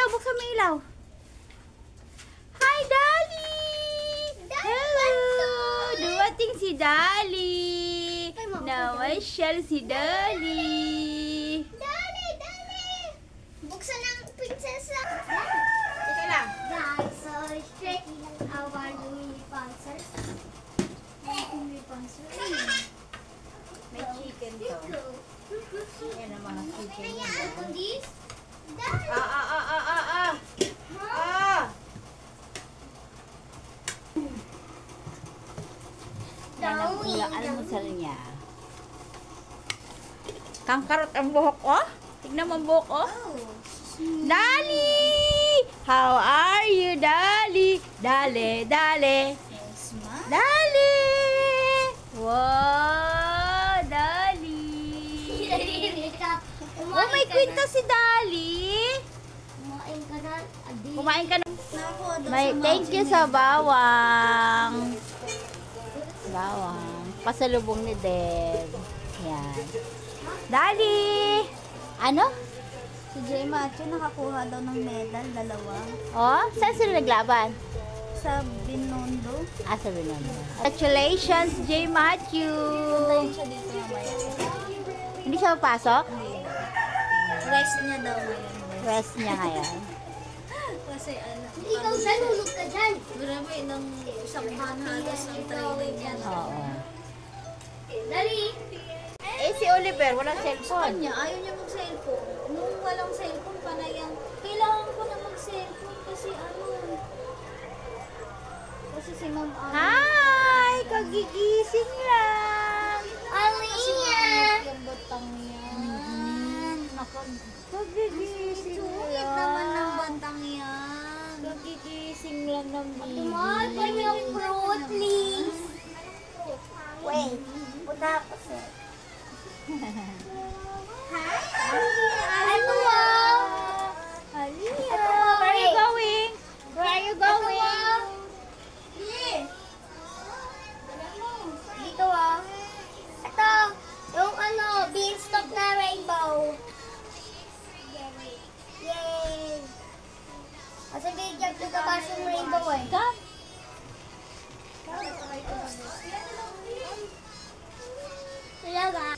ilaw. Buksan mo ilaw. Hi, Dali! Hello! Dumating si Dali. Namasyal si Dali. Dali! Buksan ang prinsesa. Teka lang. Guys, so straight our new sponsor. May chicken to. Yan ang mga chicken. Open this. Yan ang ulang almusal niya. Kangkarot ang buhok, oh. Tignan mo ang buhok, oh. Dali! How are you, Dali? Dali. Dali! Wow, Dali! Oh, may kwento si Dali. Kumain ka na. Kumain ka na. Thank you sa bawang. Pasalubong ni Deb. Yan. Dali! Ano? Si J. Matthew nakakuha daw ng medal, 2. Oh, saan sila naglaban? Sa Binondo. Sa Binondo. Congratulations, J. Matthew! Puntayin siya dito mamaya. Hindi siya papasok? Hindi. Rest niya daw ngayon. Rest niya ngayon. Kasi Ikaw nalulog ka dyan. grabe ng isang buwan halos ang training niya. Oo. Dali! Si Oliver, walang cellphone. Kanya, ayaw niya mag-cellphone. Nung walang cellphone, panayang, kailangan ko na mag-cellphone kasi kasi si Ma'am Hi! Kagigising lang. Aliyah! yung batang yan. Kagigising Sulit naman ng batang yan. Kagigising lang ng Mahal pa niyang fruit, please. Wait, punta ako sir. Ano wow? Where are you going? Where are you going? Dito ah. Ito, yung beanstalk na rainbow. Yay! Kasi bigyan ko ka pa yung rainbow eh. Come. Talaga?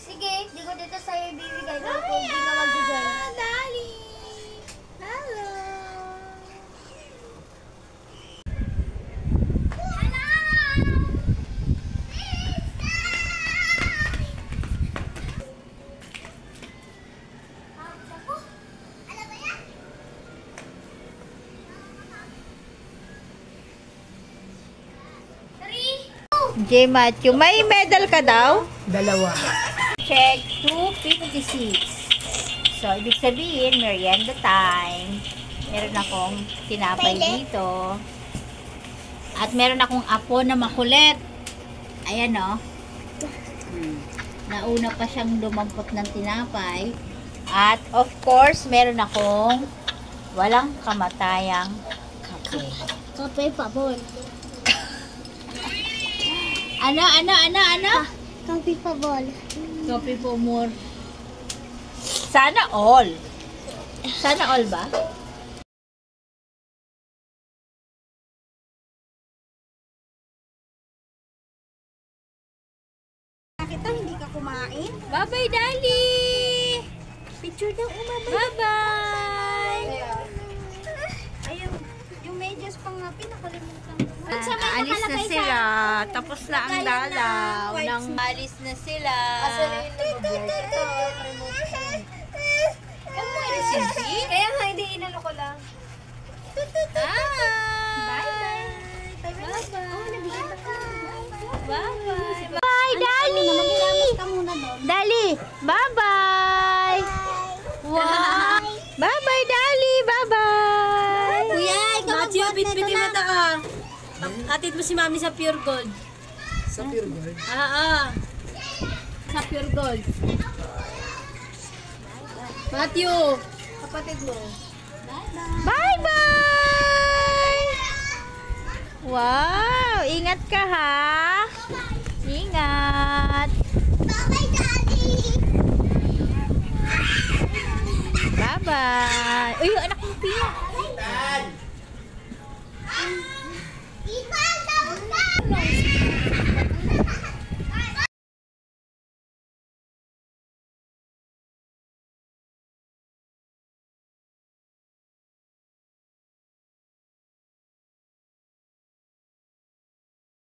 Sige, di ko dito sa'yo ibibigay kung hindi ka mag-join. Dali! Hello! J. Matthew, may medal ka daw? 2. Check 256. So, ibig sabihin, merienda time. Meron akong tinapay dito. At meron akong apo na makulit. Ayan, o. Nauna pa siyang dumampot ng tinapay. At, of course, meron akong walang kamatayang kape. Kape pa, Bon. Ano? Kape pa, Bon. Coffee po more. Sana all. Sana all ba? Kita hindi ka kumain? Bye-bye, Dali! Picture daw, Bye-bye! Ayun, yung medyas pang nga pinakalimutan ko. Alis na sila. Tapos na ang dalaw. Nang alis na sila. Kaya nga, hindi inano ko lang. Bye-bye! Bye-bye! Bye, Dali! Ka muna doon. Dali! Bye-bye! Wow! Bye-bye, Dali! Bye-bye! Kuya, ikaw Matthew, magbuhat bit-bitin nito mo na. ito ah. Atid mo si Mami sa Pure Gold. Sa Pure Gold. Sa Pure Gold. Matthew, kapatid mo. Bye-bye! Wow! Ingat ka ha! Ingat! Bye-bye, Daddy! Bye-bye! Uy, anak